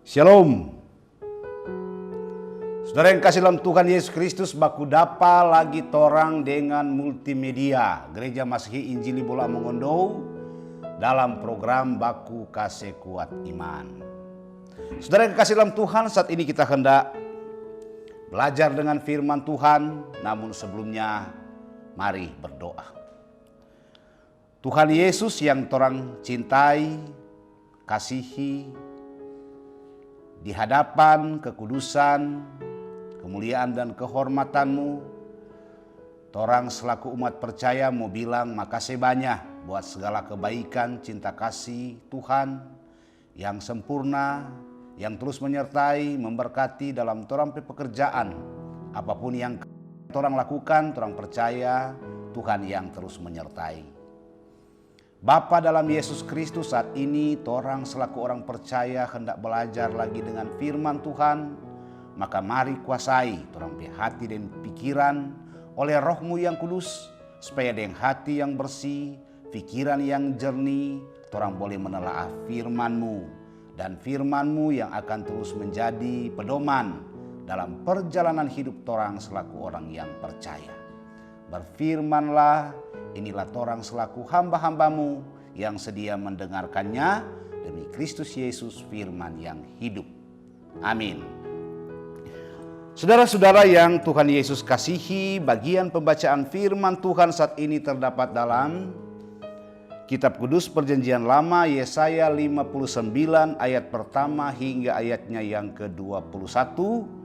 Shalom. Saudara yang kasih dalam Tuhan Yesus Kristus, baku dapa lagi torang dengan multimedia Gereja Masihi Injili Bola Mongondo dalam program Baku Kasih Kuat Iman. Saudara yang kasih dalam Tuhan, saat ini kita hendak belajar dengan firman Tuhan, namun sebelumnya mari berdoa. Tuhan Yesus yang torang cintai, kasihi, di hadapan kekudusan, kemuliaan dan kehormatan-Mu, torang selaku umat percaya mau bilang makasih banyak buat segala kebaikan, cinta kasih Tuhan yang sempurna, yang terus menyertai, memberkati dalam torang pekerjaan. Apapun yang torang lakukan, torang percaya Tuhan yang terus menyertai. Bapa dalam Yesus Kristus, saat ini torang selaku orang percaya hendak belajar lagi dengan firman Tuhan. Maka mari kuasai torang pe hati dan pikiran oleh Roh-Mu yang kudus, supaya dengan hati yang bersih, pikiran yang jernih, torang boleh menelaah firman-Mu, dan firman-Mu yang akan terus menjadi pedoman dalam perjalanan hidup torang selaku orang yang percaya. Berfirmanlah, inilah torang selaku hamba-hamba-Mu yang sedia mendengarkannya demi Kristus Yesus, firman yang hidup. Amin. Saudara-saudara yang Tuhan Yesus kasihi, bagian pembacaan firman Tuhan saat ini terdapat dalam Kitab Kudus Perjanjian Lama, Yesaya 59 ayat pertama hingga ayatnya yang ke-21.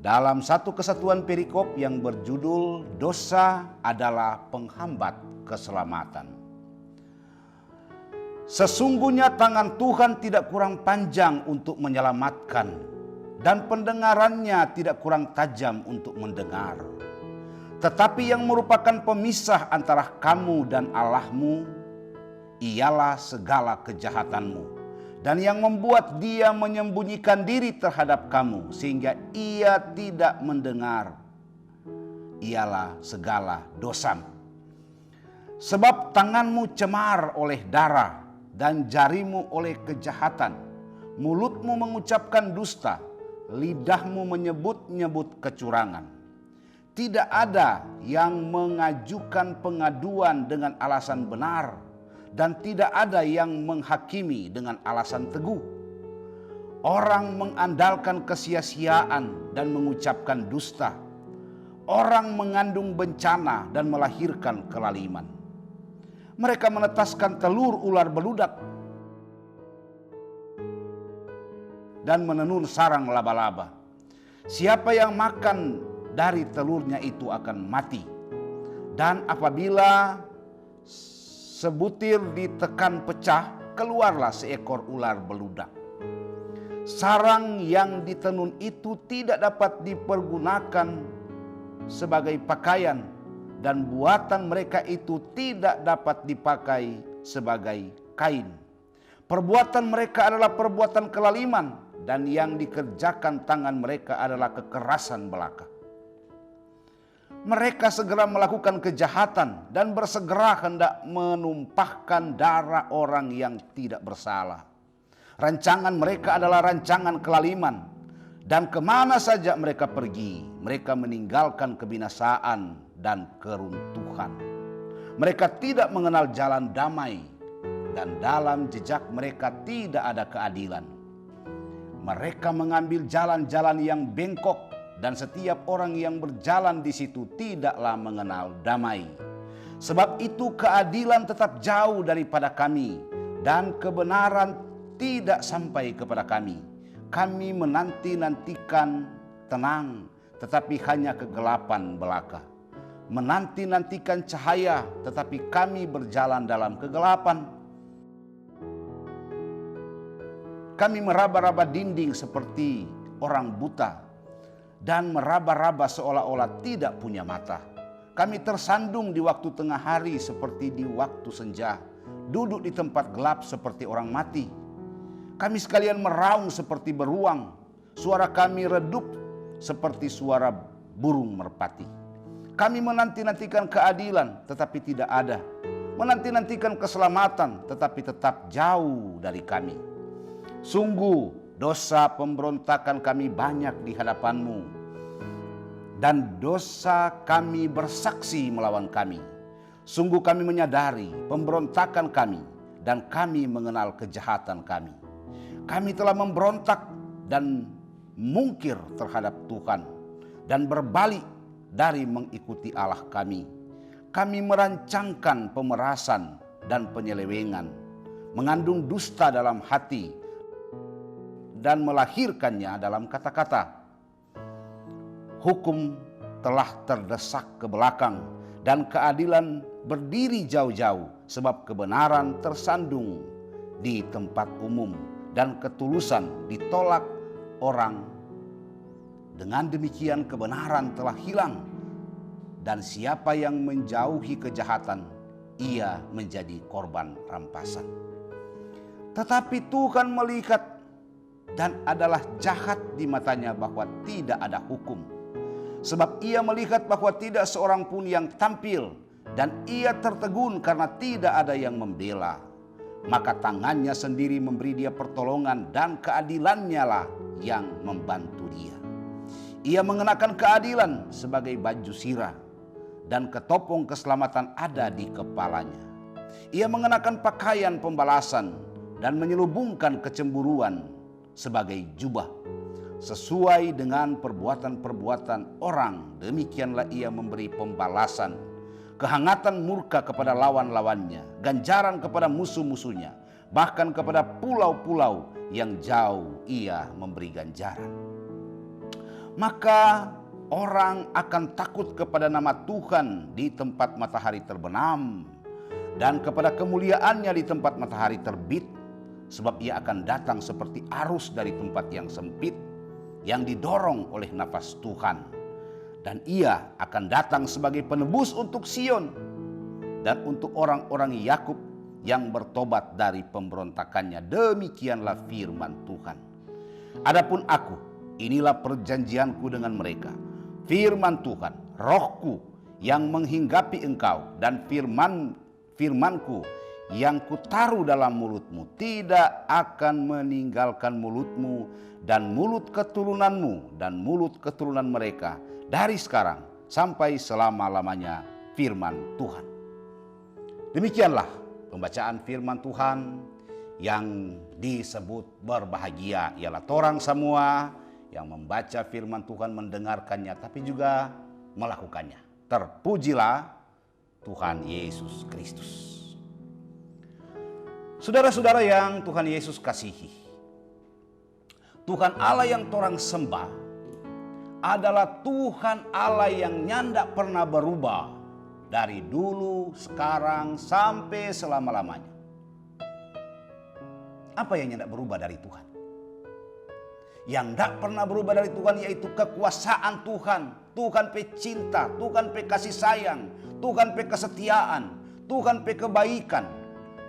Dalam satu kesatuan perikop yang berjudul Dosa adalah Penghambat Keselamatan. Sesungguhnya tangan Tuhan tidak kurang panjang untuk menyelamatkan, dan pendengarannya tidak kurang tajam untuk mendengar. Tetapi yang merupakan pemisah antara kamu dan Allah-Mu ialah segala kejahatanmu, dan yang membuat dia menyembunyikan diri terhadap kamu sehingga ia tidak mendengar ialah segala dosamu. Sebab tanganmu cemar oleh darah dan jarimu oleh kejahatan. Mulutmu mengucapkan dusta, lidahmu menyebut-nyebut kecurangan. Tidak ada yang mengajukan pengaduan dengan alasan benar, dan tidak ada yang menghakimi dengan alasan teguh. Orang mengandalkan kesia-siaan dan mengucapkan dusta. Orang mengandung bencana dan melahirkan kelaliman. Mereka menetaskan telur ular beludak dan menenun sarang laba-laba. Siapa yang makan dari telurnya itu akan mati. Dan apabila sebutir ditekan pecah, keluarlah seekor ular beludak. Sarang yang ditenun itu tidak dapat dipergunakan sebagai pakaian, dan buatan mereka itu tidak dapat dipakai sebagai kain. Perbuatan mereka adalah perbuatan kelaliman, dan yang dikerjakan tangan mereka adalah kekerasan belaka. Mereka segera melakukan kejahatan dan bersegera hendak menumpahkan darah orang yang tidak bersalah. Rancangan mereka adalah rancangan kelaliman, dan kemana saja mereka pergi, mereka meninggalkan kebinasaan dan keruntuhan. Mereka tidak mengenal jalan damai, dan dalam jejak mereka tidak ada keadilan. Mereka mengambil jalan-jalan yang bengkok, dan setiap orang yang berjalan di situ tidaklah mengenal damai. Sebab itu keadilan tetap jauh daripada kami, dan kebenaran tidak sampai kepada kami. Kami menanti-nantikan tenang, tetapi hanya kegelapan belaka. Menanti-nantikan cahaya, tetapi kami berjalan dalam kegelapan. Kami meraba-raba dinding seperti orang buta, dan meraba-raba seolah-olah tidak punya mata. Kami tersandung di waktu tengah hari seperti di waktu senja, duduk di tempat gelap seperti orang mati. Kami sekalian meraung seperti beruang, suara kami redup seperti suara burung merpati. Kami menanti-nantikan keadilan tetapi tidak ada, menanti-nantikan keselamatan tetapi tetap jauh dari kami. Sungguh dosa pemberontakan kami banyak di hadapan-Mu, dan dosa kami bersaksi melawan kami. Sungguh kami menyadari pemberontakan kami, dan kami mengenal kejahatan kami. Kami telah memberontak dan mungkir terhadap Tuhan, dan berbalik dari mengikuti Allah kami. Kami merancangkan pemerasan dan penyelewengan, mengandung dusta dalam hati, dan melahirkannya dalam kata-kata. Hukum telah terdesak ke belakang, dan keadilan berdiri jauh-jauh, sebab kebenaran tersandung di tempat umum, dan ketulusan ditolak orang. Dengan demikian kebenaran telah hilang, dan siapa yang menjauhi kejahatan, ia menjadi korban rampasan. Tetapi Tuhan melihat dan adalah jahat di matanya bahwa tidak ada hukum. Sebab ia melihat bahwa tidak seorang pun yang tampil, dan ia tertegun karena tidak ada yang membela. Maka tangannya sendiri memberi dia pertolongan, dan keadilannya lah yang membantu dia. Ia mengenakan keadilan sebagai baju sirah, dan ketopong keselamatan ada di kepalanya. Ia mengenakan pakaian pembalasan, dan menyelubungkan kecemburuan sebagai jubah. Sesuai dengan perbuatan-perbuatan orang, demikianlah ia memberi pembalasan, kehangatan murka kepada lawan-lawannya, ganjaran kepada musuh-musuhnya, bahkan kepada pulau-pulau yang jauh ia memberi ganjaran. Maka orang akan takut kepada nama Tuhan di tempat matahari terbenam, dan kepada kemuliaannya di tempat matahari terbit, sebab ia akan datang seperti arus dari tempat yang sempit, yang didorong oleh nafas Tuhan. Dan ia akan datang sebagai penebus untuk Sion, dan untuk orang-orang Yakub yang bertobat dari pemberontakannya. Demikianlah firman Tuhan. Adapun aku, inilah perjanjianku dengan mereka, firman Tuhan, rohku yang menghinggapi engkau, dan firmanku yang kutaruh dalam mulutmu tidak akan meninggalkan mulutmu dan mulut keturunanmu dan mulut keturunan mereka dari sekarang sampai selama-lamanya, firman Tuhan. Demikianlah pembacaan firman Tuhan. Yang disebut berbahagia ialah torang semua yang membaca firman Tuhan, mendengarkannya, tapi juga melakukannya. Terpujilah Tuhan Yesus Kristus. Saudara-saudara yang Tuhan Yesus kasihi, Tuhan Allah yang torang sembah adalah Tuhan Allah yang nyandak pernah berubah dari dulu, sekarang, sampai selama-lamanya. Apa yang nyandak berubah dari Tuhan? Yang tidak pernah berubah dari Tuhan yaitu kekuasaan Tuhan. Tuhan pe cinta, Tuhan pe kasih sayang, Tuhan pe kesetiaan, Tuhan pe kebaikan,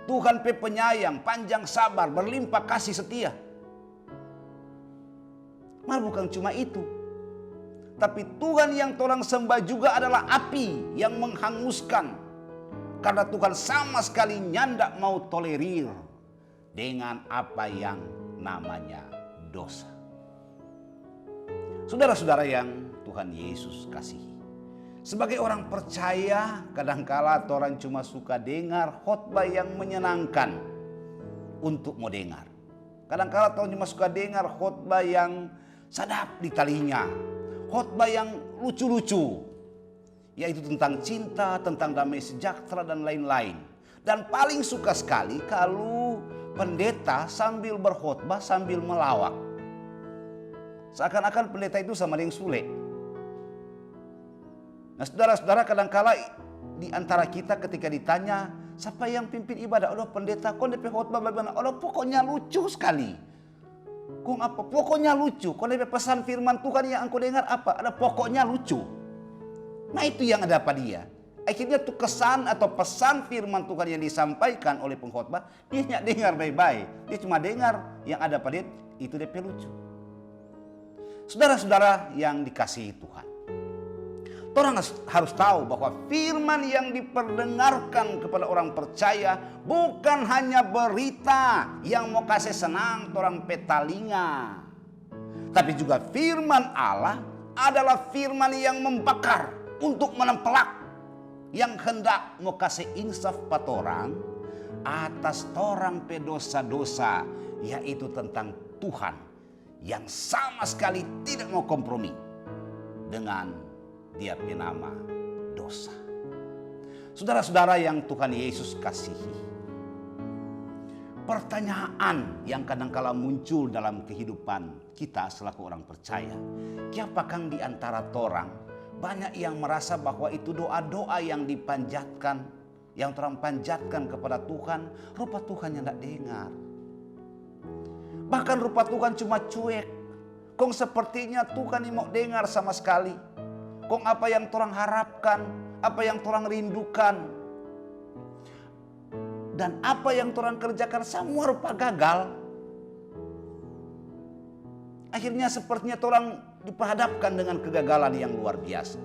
Tuhan pe penyayang, panjang sabar, berlimpah kasih setia. Malah bukan cuma itu, tapi Tuhan yang torang sembah juga adalah api yang menghanguskan. Karena Tuhan sama sekali nyandak mau tolerir dengan apa yang namanya dosa. Saudara-saudara yang Tuhan Yesus kasihi, sebagai orang percaya, kadangkala orang cuma suka dengar khotbah yang menyenangkan untuk mau dengar. Kadangkala orang cuma suka dengar khotbah yang sadap di telinga, khotbah yang lucu-lucu, yaitu tentang cinta, tentang damai sejahtera dan lain-lain. Dan paling suka sekali kalau pendeta sambil berkhotbah sambil melawak. Seakan-akan pendeta itu sama dengan Sule. Nah, saudara-saudara, kadangkala di antara kita ketika ditanya, siapa yang pimpin ibadah? Allah pendeta, kau DP khotbah bagaimana? Allah pokoknya lucu sekali. Kau apa? Pokoknya lucu. Kau DP pesan firman Tuhan yang aku dengar apa? Ada pokoknya lucu. Nah, itu yang ada pada dia. Akhirnya tuh kesan atau pesan firman Tuhan yang disampaikan oleh pengkhotbah, dia tidak dengar baik-baik. Dia cuma dengar yang ada pada dia, itu DP lucu. Saudara-saudara yang dikasihi Tuhan, Orang harus tahu bahwa firman yang diperdengarkan kepada orang percaya bukan hanya berita yang mau kasih senang orang petalinga. Tapi juga firman Allah adalah firman yang membakar untuk menempelak. Yang hendak mau kasih insaf pada orang atas orang pedosa-dosa, yaitu tentang Tuhan yang sama sekali tidak mau kompromi dengan dia penama dosa. Saudara-saudara yang Tuhan Yesus kasihi, pertanyaan yang kadang-kala muncul dalam kehidupan kita selaku orang percaya, siapakah di antara orang banyak yang merasa bahwa itu doa-doa yang dipanjatkan, yang orang panjatkan kepada Tuhan, rupa Tuhan yang tidak dengar. Bahkan rupa Tuhan cuma cuek. Kong sepertinya Tuhan ini mau dengar sama sekali. Kong apa yang orang harapkan, apa yang orang rindukan, dan apa yang orang kerjakan semua rupa gagal. Akhirnya sepertinya orang diperhadapkan dengan kegagalan yang luar biasa.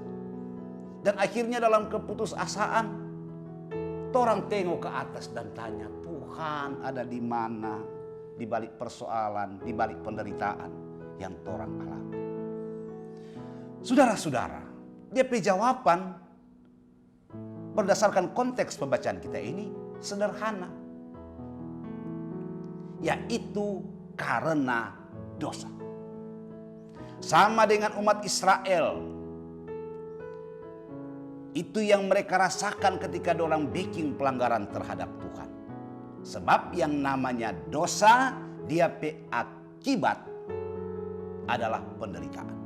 Dan akhirnya dalam keputusasaan, orang tengok ke atas dan tanya, Tuhan ada di mana di balik persoalan, di balik penderitaan yang orang alami. Saudara-saudara, dia jawaban berdasarkan konteks pembacaan kita ini sederhana, yaitu karena dosa. Sama dengan umat Israel, itu yang mereka rasakan ketika orang bikin pelanggaran terhadap Tuhan. Sebab yang namanya dosa, dia akibat adalah penderitaan.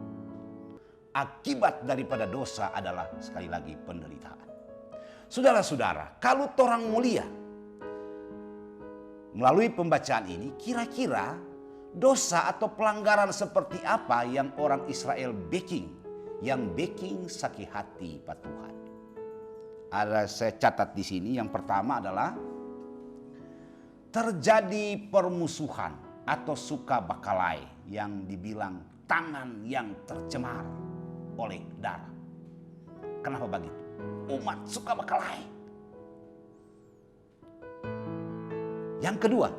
Akibat daripada dosa adalah sekali lagi penderitaan. Saudara-saudara, kalau orang mulia melalui pembacaan ini, kira-kira dosa atau pelanggaran seperti apa yang orang Israel yang sakit hati pada Tuhan. Ada saya catat di sini, yang pertama adalah terjadi permusuhan atau suka bakalai yang dibilang tangan yang tercemar oleh darah. Kenapa begitu? Umat suka bakalai. Yang kedua,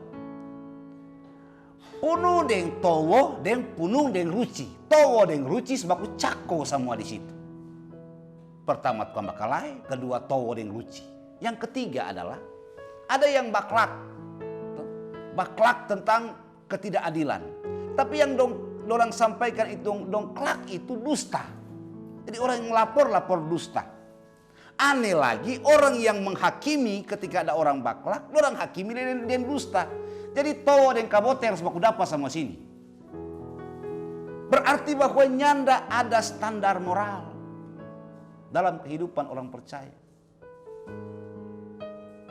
punuh deng towo deng punuh deng ruci. Towo deng ruci sebab cako semua di situ. Pertama tukang bakalai, kedua towo deng ruci. Yang ketiga adalah ada yang baklak. Baklak tentang ketidakadilan. Tapi yang dorang sampaikan itu dongklak itu dusta. Jadi orang yang lapor dusta. Aneh lagi orang yang menghakimi ketika ada orang baklak, orang hakimi dan dusta. Jadi towo dan kaboter sebab dapat sama sini. Berarti bahwa nyanda ada standar moral dalam kehidupan orang percaya.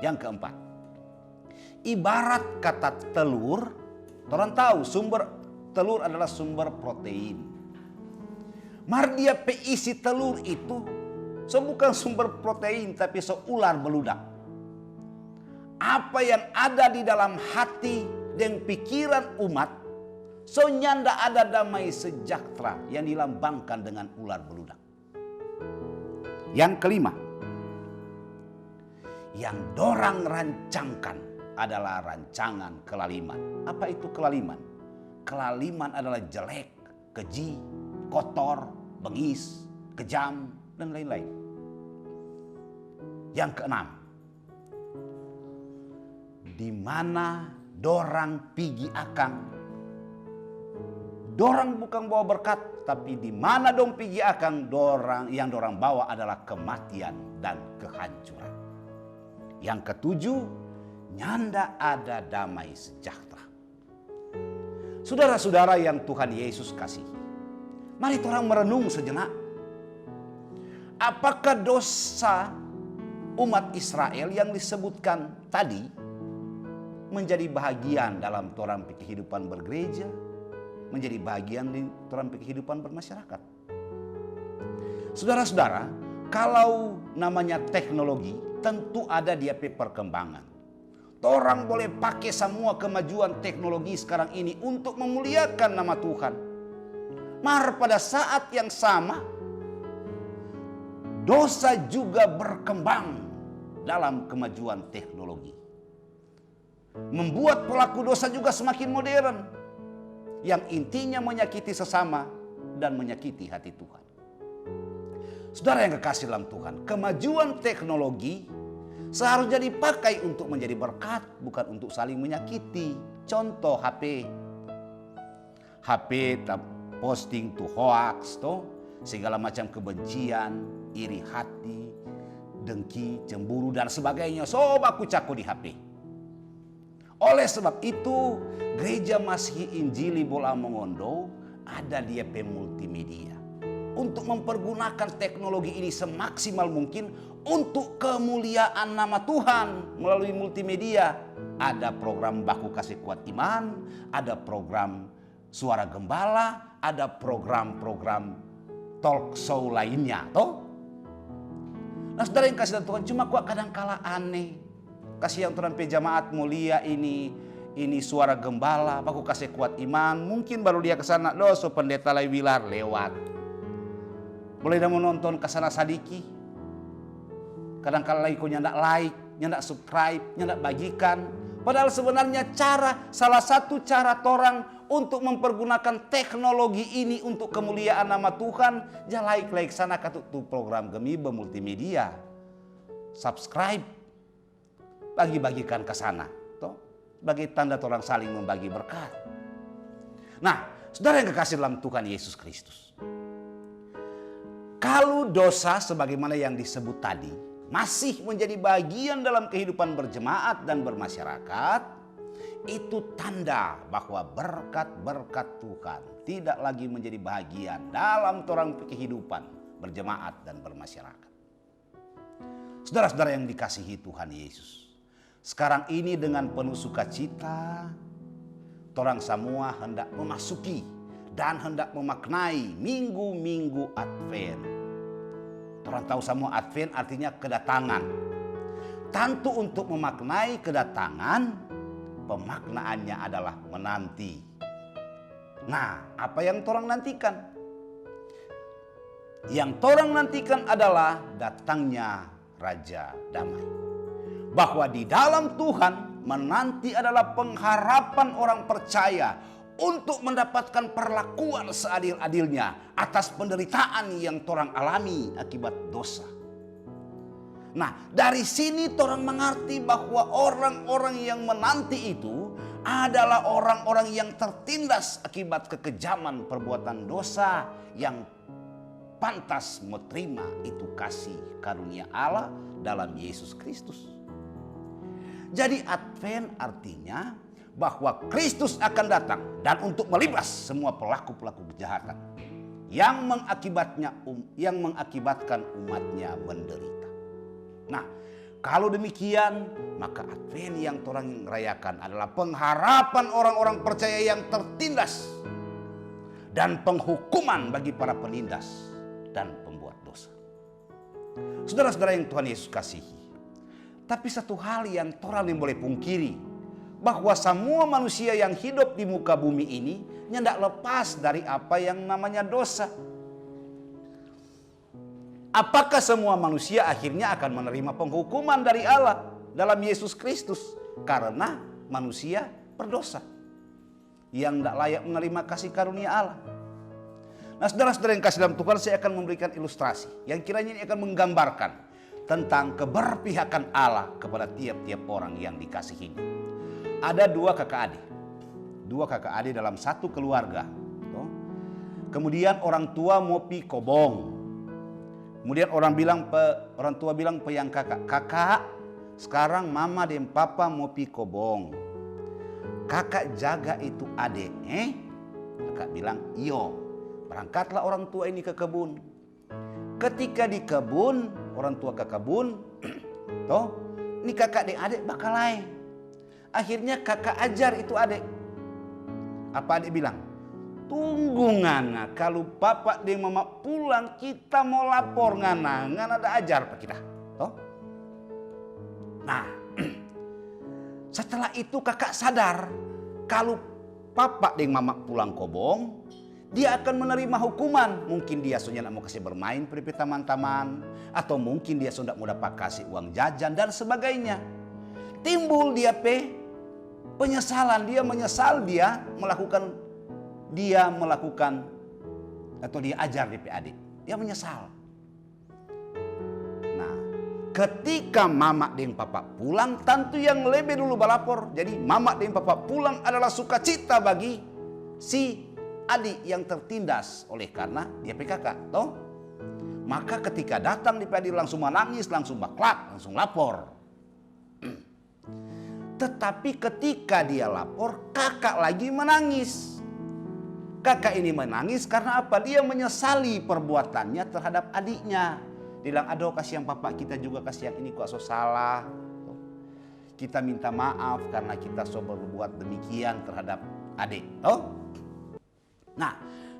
Yang keempat, ibarat kata telur, orang tahu sumber telur adalah sumber protein. Mar dia isi telur itu bukan sumber protein tapi ular beludak. Apa yang ada di dalam hati dan pikiran umat, nyanda ada damai sejahtera yang dilambangkan dengan ular beludak. Yang kelima, yang dorang rancangkan adalah rancangan kelaliman. Apa itu kelaliman? Kelaliman adalah jelek, keji, kotor, bengis, kejam, dan lain-lain. Yang keenam, di mana dorang pigi akang, dorang bukan bawa berkat, tapi di mana dong pigi akang, yang dorang bawa adalah kematian dan kehancuran. Yang ketujuh, nyanda ada damai sejahtera. Saudara-saudara yang Tuhan Yesus kasihi, mari orang merenung sejenak. Apakah dosa umat Israel yang disebutkan tadi menjadi bahagian dalam orang kehidupan bergereja, menjadi bahagian di orang kehidupan bermasyarakat? Saudara-saudara, kalau namanya teknologi tentu ada dia perkembangan. Orang boleh pakai semua kemajuan teknologi sekarang ini untuk memuliakan nama Tuhan. Mar pada saat yang sama, dosa juga berkembang dalam kemajuan teknologi. Membuat pelaku dosa juga semakin modern, yang intinya menyakiti sesama dan menyakiti hati Tuhan. Saudara yang kekasih dalam Tuhan, kemajuan teknologi seharusnya dipakai untuk menjadi berkat, bukan untuk saling menyakiti. Contoh HP posting to hoax, segala macam kebencian, iri hati, dengki, cemburu dan sebagainya. Baku caku di HP. Oleh sebab itu, Gereja Masihi Injili Bola Mongondo ada di multimedia untuk mempergunakan teknologi ini semaksimal mungkin untuk kemuliaan nama Tuhan melalui multimedia. Ada program Baku Kasih Kuat Iman, ada program Suara Gembala, ada program-program talk show lainnya, Nah, saudara yang kasih Tuhan, cuma kok kadang-kala aneh. Kasih yang Tuhan jamaat mulia ini Suara Gembala, Baku Kasih Kuat Iman, mungkin baru dia ke sana, so pendeta Wilar lewat. Boleh dah menonton kesana sadiki. Kadang-kala lagi kau nyandak like, nyandak subscribe, nyandak bagikan. Padahal sebenarnya salah satu cara torang untuk mempergunakan teknologi ini untuk kemuliaan nama Tuhan. Jangan like sana katut tu program Gemiba multimedia. Subscribe, bagi-bagikan ke sana. Sebagai tanda torang saling membagi berkat. Nah, saudara yang kekasih dalam Tuhan Yesus Kristus. Kalau dosa sebagaimana yang disebut tadi masih menjadi bagian dalam kehidupan berjemaat dan bermasyarakat, itu tanda bahwa berkat-berkat Tuhan tidak lagi menjadi bagian dalam torang kehidupan berjemaat dan bermasyarakat. Saudara-saudara yang dikasihi Tuhan Yesus, sekarang ini dengan penuh sukacita, torang semua hendak memasuki dan hendak memaknai minggu-minggu Advent. Orang tahu semua Advent artinya kedatangan. Tentu untuk memaknai kedatangan, pemaknaannya adalah menanti. Nah, apa yang torang nantikan? Yang torang nantikan adalah datangnya Raja Damai. Bahwa di dalam Tuhan menanti adalah pengharapan orang percaya untuk mendapatkan perlakuan seadil-adilnya atas penderitaan yang torang alami akibat dosa. Nah, dari sini torang mengerti bahwa orang-orang yang menanti itu adalah orang-orang yang tertindas akibat kekejaman perbuatan dosa, yang pantas menerima itu kasih karunia Allah dalam Yesus Kristus. Jadi Advent artinya bahwa Kristus akan datang dan untuk melibas semua pelaku-pelaku kejahatan yang mengakibatkan umatnya menderita. Nah, kalau demikian, maka Advent yang torang rayakan adalah pengharapan orang-orang percaya yang tertindas dan penghukuman bagi para penindas dan pembuat dosa. Saudara-saudara yang Tuhan Yesus kasihi, tapi satu hal yang torang yang boleh pungkiri, bahwa semua manusia yang hidup di muka bumi ini nyendak lepas dari apa yang namanya dosa. Apakah semua manusia akhirnya akan menerima penghukuman dari Allah dalam Yesus Kristus karena manusia berdosa yang tidak layak menerima kasih karunia Allah? Nah, saudara-saudara yang kasih dalam Tuhan, saya akan memberikan ilustrasi yang kiranya ini akan menggambarkan tentang keberpihakan Allah kepada tiap-tiap orang yang dikasihinya. Ada dua kakak adik dalam satu keluarga. Kemudian orang tua mau pi kobong. Kemudian orang tua bilang pe yang kakak, sekarang mama dan papa mau pi kobong. Kakak jaga itu adik. Kakak bilang, iyo, berangkatlah orang tua ini ke kebun. Ketika di kebun, orang tua ke kebun, ini kakak dan adik bakal lain. Akhirnya kakak ajar itu adik. Apa adik bilang? Tunggu ngana, kalau papa dan mama pulang kita mau lapor ngana ada ajar pak kita. Nah, setelah itu kakak sadar kalau papa dan mama pulang kobong, dia akan menerima hukuman. Mungkin dia sudah mau kasih bermain pergi teman-teman, atau mungkin dia sudah mau dapat kasih uang jajan dan sebagainya. Timbul dia penyesalan, dia menyesal dia melakukan atau dia ajar di adik. Dia menyesal. Nah, ketika mama dan papa pulang, tentu yang lebih dulu balapor. Jadi mama dan papa pulang adalah sukacita bagi si adik yang tertindas oleh karena dia PKK, toh? Maka ketika datang di adik langsung menangis, langsung baklak, langsung lapor. Tetapi ketika dia lapor, kakak lagi menangis. Kakak ini menangis karena apa? Dia menyesali perbuatannya terhadap adiknya. Dia bilang, aduh kasihan papa, kita juga kasihan ini kok so salah. Kita minta maaf karena kita so berbuat demikian terhadap adik, toh? Nah,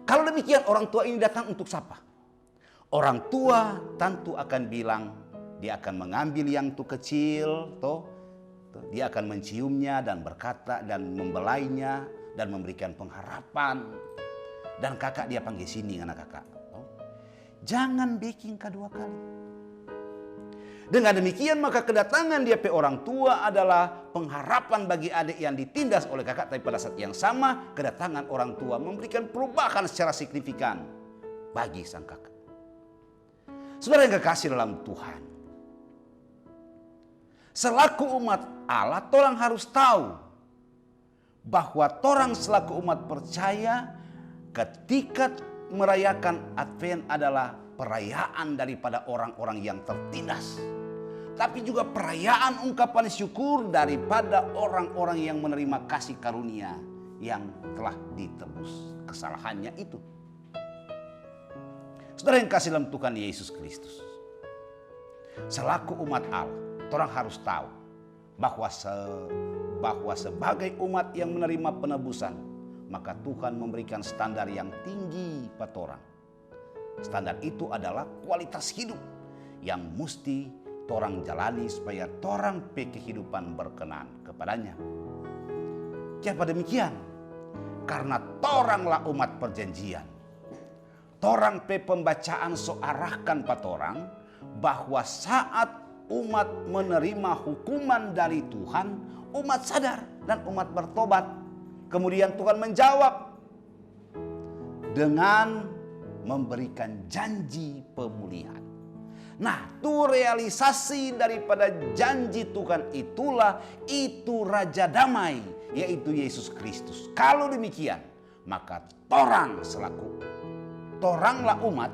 kalau demikian orang tua ini datang untuk siapa? Orang tua tentu akan bilang, dia akan mengambil yang tu kecil, toh? Dia akan menciumnya dan berkata dan membelainya dan memberikan pengharapan. Dan kakak dia panggil sini anak kakak. Toh? Jangan bikin kedua kali. Dengan demikian maka kedatangan dia orang tua adalah pengharapan bagi adik yang ditindas oleh kakak. Tapi pada saat yang sama kedatangan orang tua memberikan perubahan secara signifikan bagi sang kakak. Saudara yang kekasih dalam Tuhan, selaku umat Allah, torang harus tahu bahwa torang selaku umat percaya ketika merayakan Advent adalah perayaan daripada orang-orang yang tertindas. Tapi juga perayaan ungkapan syukur daripada orang-orang yang menerima kasih karunia yang telah ditebus kesalahannya itu. Saudara yang kasih dalam Tuhan Yesus Kristus, selaku umat Allah, orang harus tahu bahwa sebagai umat yang menerima penebusan, maka Tuhan memberikan standar yang tinggi pada orang. Standar itu adalah kualitas hidup yang mesti torang jalani supaya torang pe kehidupan berkenan kepadanya. Kenapa demikian? Karena toranglah umat perjanjian. Torang pe pembacaan so arahkan pa torang bahwa saat umat menerima hukuman dari Tuhan, umat sadar dan umat bertobat. Kemudian Tuhan menjawab dengan memberikan janji pemulihan. Nah, itu realisasi daripada janji Tuhan itu Raja Damai, yaitu Yesus Kristus. Kalau demikian, maka toranglah umat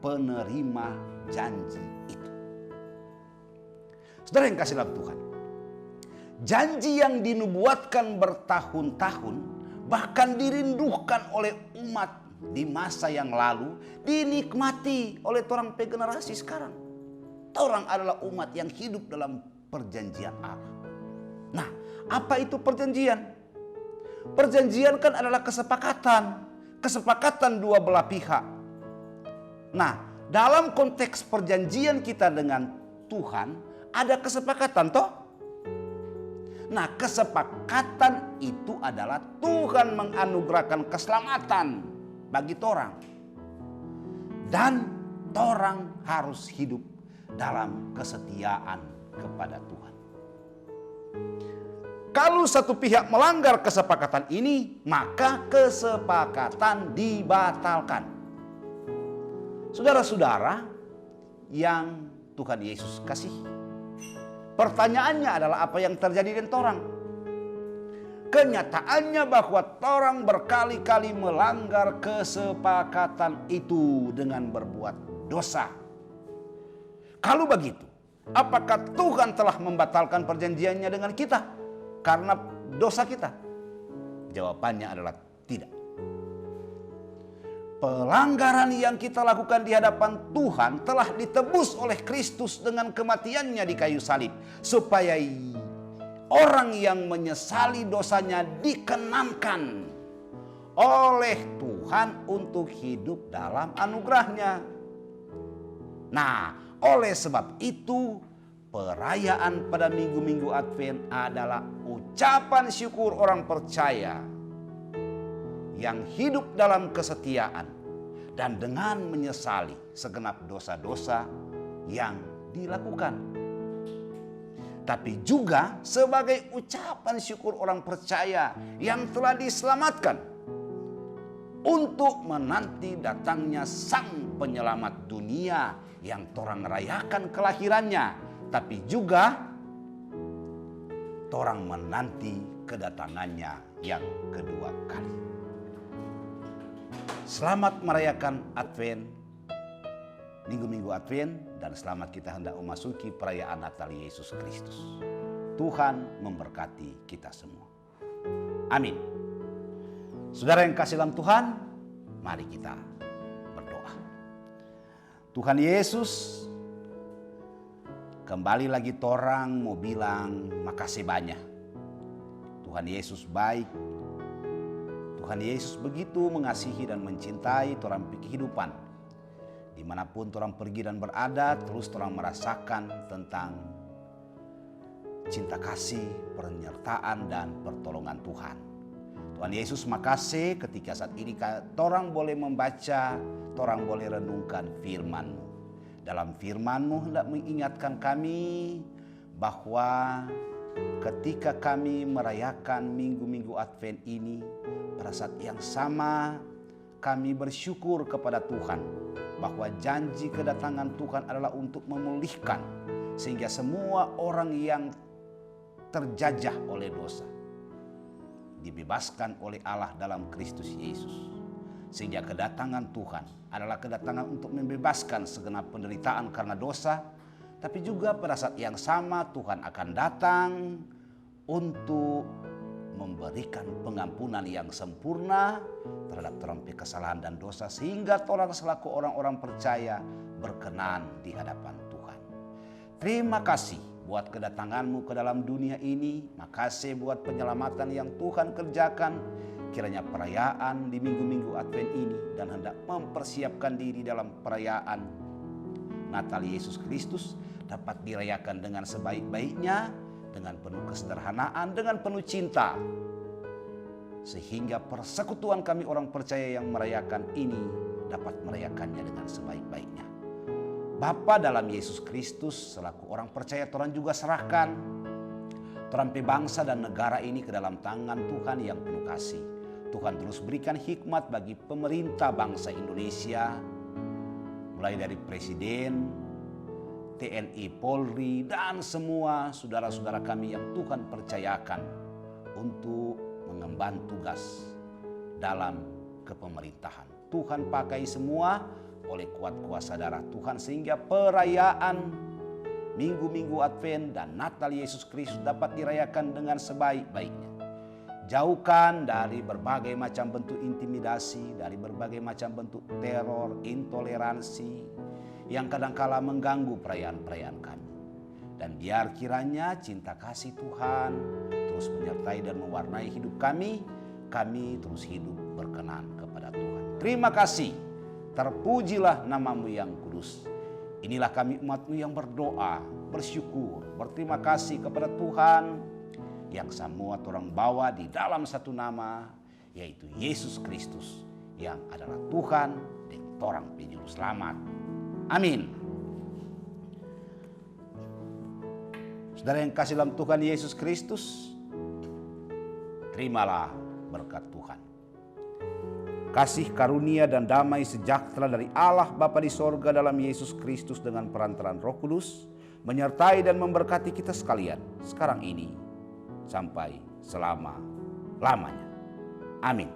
penerima janji itu. Saudara yang kasih dalam Tuhan, janji yang dinubuatkan bertahun-tahun, bahkan dirindukan oleh umat di masa yang lalu, dinikmati oleh orang generasi sekarang. Orang adalah umat yang hidup dalam perjanjian Allah. Nah, apa itu perjanjian? Perjanjian kan adalah kesepakatan dua belah pihak. Nah, dalam konteks perjanjian kita dengan Tuhan, ada kesepakatan toh? Nah, kesepakatan itu adalah Tuhan menganugerahkan keselamatan bagi torang. Dan torang harus hidup dalam kesetiaan kepada Tuhan. Kalau satu pihak melanggar kesepakatan ini, maka kesepakatan dibatalkan. Saudara-saudara yang Tuhan Yesus kasih, pertanyaannya adalah apa yang terjadi dengan torang? Kenyataannya bahwa torang berkali-kali melanggar kesepakatan itu dengan berbuat dosa. Kalau begitu, apakah Tuhan telah membatalkan perjanjiannya dengan kita karena dosa kita? Jawabannya adalah tidak. Pelanggaran yang kita lakukan di hadapan Tuhan telah ditebus oleh Kristus dengan kematiannya di kayu salib, supaya orang yang menyesali dosanya dikenankan oleh Tuhan untuk hidup dalam anugerahnya. Nah, oleh sebab itu perayaan pada minggu-minggu Advent adalah ucapan syukur orang percaya yang hidup dalam kesetiaan dan dengan menyesali segenap dosa-dosa yang dilakukan. Tapi juga sebagai ucapan syukur orang percaya yang telah diselamatkan untuk menanti datangnya Sang Penyelamat dunia yang torang rayakan kelahirannya, tapi juga torang menanti kedatangannya yang kedua kali. Selamat merayakan Advent, minggu-minggu Advent, dan selamat kita hendak memasuki perayaan Natal Yesus Kristus. Tuhan memberkati kita semua. Amin. Saudara yang kasih dalam Tuhan, mari kita berdoa. Tuhan Yesus, kembali lagi torang mau bilang makasih banyak. Tuhan Yesus baik. Tuhan Yesus begitu mengasihi dan mencintai torang kehidupan. Dimanapun torang pergi dan berada, terus torang merasakan tentang cinta kasih, penyertaan dan pertolongan Tuhan. Tuhan Yesus makasih ketika saat ini torang boleh membaca, torang boleh renungkan firman-Mu. Dalam firman-Mu hendak mengingatkan kami bahwa ketika kami merayakan minggu-minggu Advent ini, pada saat yang sama kami bersyukur kepada Tuhan bahwa janji kedatangan Tuhan adalah untuk memulihkan sehingga semua orang yang terjajah oleh dosa dibebaskan oleh Allah dalam Kristus Yesus. Sehingga kedatangan Tuhan adalah kedatangan untuk membebaskan segenap penderitaan karena dosa, tapi juga pada saat yang sama Tuhan akan datang untuk memberikan pengampunan yang sempurna terhadap terhadap kesalahan dan dosa, sehingga orang selaku orang-orang percaya berkenan di hadapan Tuhan. Terima kasih buat kedatangan-Mu ke dalam dunia ini. Makasih buat penyelamatan yang Tuhan kerjakan. Kiranya perayaan di minggu-minggu Advent ini dan hendak mempersiapkan diri dalam perayaan Natal Yesus Kristus dapat dirayakan dengan sebaik-baiknya, dengan penuh kesederhanaan, dengan penuh cinta. Sehingga persekutuan kami orang percaya yang merayakan ini dapat merayakannya dengan sebaik-baiknya. Bapa dalam Yesus Kristus, selaku orang percaya torang juga serahkan torang bangsa dan negara ini ke dalam tangan Tuhan yang penuh kasih. Tuhan terus berikan hikmat bagi pemerintah bangsa Indonesia, mulai dari Presiden, TNI, Polri, dan semua saudara-saudara kami yang Tuhan percayakan untuk mengemban tugas dalam kepemerintahan. Tuhan pakai semua oleh kuat kuasa darah Tuhan sehingga perayaan minggu-minggu Advent dan Natal Yesus Kristus dapat dirayakan dengan sebaik-baiknya. Jauhkan dari berbagai macam bentuk intimidasi, dari berbagai macam bentuk teror, intoleransi yang kadangkala mengganggu perayaan-perayaan kami. Dan biar kiranya cinta kasih Tuhan terus menyertai dan mewarnai hidup kami terus hidup berkenan kepada Tuhan. Terima kasih, terpujilah nama-Mu yang kudus. Inilah kami umat-Mu yang berdoa, bersyukur, berterima kasih kepada Tuhan yang semua orang bawa di dalam satu nama, yaitu Yesus Kristus yang adalah Tuhan dan torang penjuru selamat. Amin. Saudara yang kasih dalam Tuhan Yesus Kristus, terimalah berkat Tuhan. Kasih karunia dan damai sejahtera dari Allah Bapa di sorga dalam Yesus Kristus dengan perantaraan Roh Kudus menyertai dan memberkati kita sekalian sekarang ini sampai selama-lamanya. Amin.